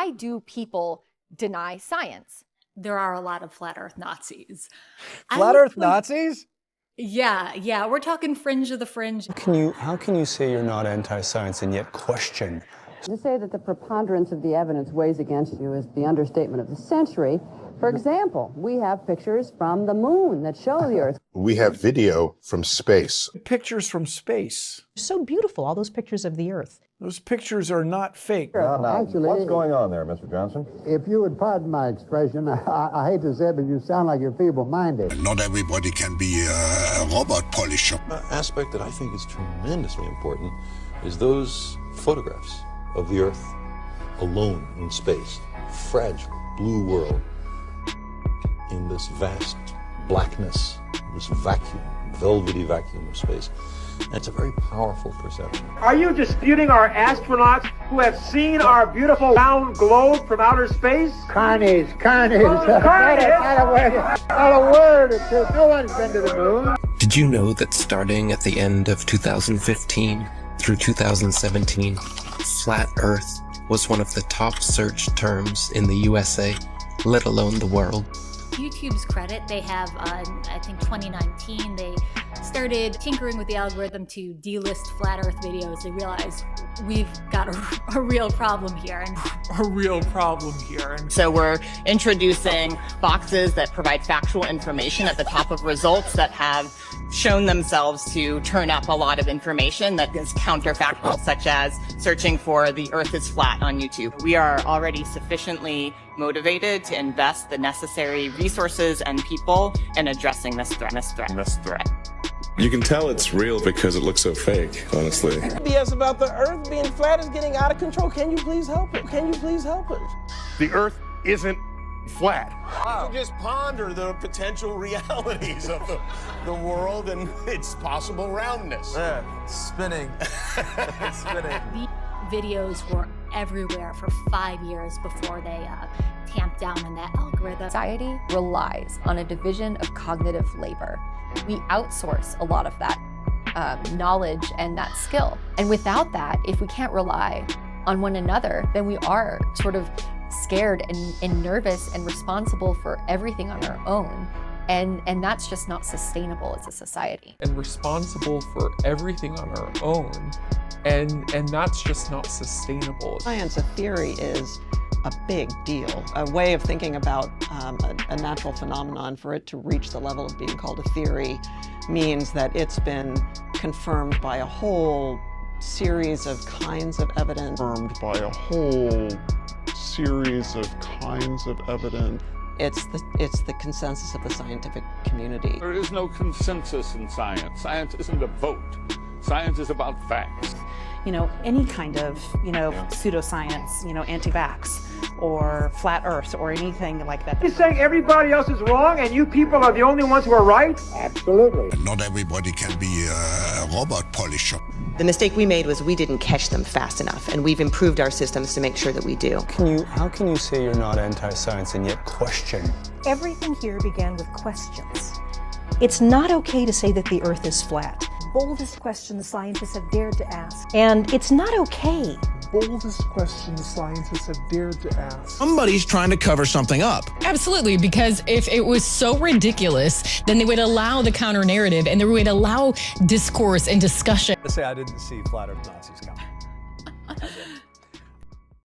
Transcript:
why do people deny science? There are a lot of flat earth Nazis. Flat earth Nazis? Yeah, we're talking fringe of the fringe. How can you say you're not anti-science and yet question? To say that the preponderance of the evidence weighs against you is the understatement of the century. For example, we have pictures from the moon that show the Earth. We have video from space. Pictures from space. So beautiful, all those pictures of the Earth. Those pictures are not fake. Now, what's going on there, Mr. Johnson? If you would pardon my expression, I hate to say it, but you sound like you're feeble-minded. Not everybody can be a robot polisher. An aspect that I think is tremendously important is those photographs of the Earth alone in space, fragile blue world in this vast blackness, this vacuum, velvety vacuum of space. And it's a very powerful perception. Are you disputing our astronauts who have seen our beautiful round globe from outer space? Carnage. Carnage. Not a word. No one's been to the moon. Did you know that starting at the end of 2015 through 2017, flat Earth was one of the top search terms in the USA, let alone the world? YouTube's credit, they have, I think 2019, they started tinkering with the algorithm to delist flat earth videos. They realized we've got a real problem here. So we're introducing boxes that provide factual information at the top of results that have shown themselves to turn up a lot of information that is counterfactual, such as searching for the Earth is flat on YouTube. We are already sufficiently motivated to invest the necessary resources and people in addressing this threat. You can tell it's real because it looks so fake, honestly. BS about the Earth being flat is getting out of control. Can you please help it? The Earth isn't flat. Wow. You just ponder the potential realities of the world and its possible roundness. Yeah, spinning. The videos were everywhere for 5 years before they tamped down on that algorithm. Society relies on a division of cognitive labor. We outsource a lot of that knowledge and that skill. And without that, if we can't rely on one another, then we are sort of scared and nervous and responsible for everything on our own. And that's just not sustainable as a society. And responsible for everything on our own. And that's just not sustainable. Science, a theory, is a big deal. A way of thinking about a natural phenomenon, for it to reach the level of being called a theory, means that it's been confirmed by a whole series of kinds of evidence. It's the consensus of the scientific community. There is no consensus in science. Science isn't a vote. Science is about facts. Any kind of, pseudoscience, anti-vax or flat earth or anything like that. You're saying everybody else is wrong and you people are the only ones who are right? Absolutely. Not everybody can be a robot polisher. The mistake we made was we didn't catch them fast enough, and we've improved our systems to make sure that we do. How can you say you're not anti-science and yet question? Everything here began with questions. It's not okay to say that the Earth is flat. Boldest question the scientists have dared to ask. And it's not okay. Boldest question the scientists have dared to ask. Somebody's trying to cover something up. Absolutely, because if it was so ridiculous, then they would allow the counter narrative and they would allow discourse and discussion. Let's say I didn't see flat earth Nazis coming.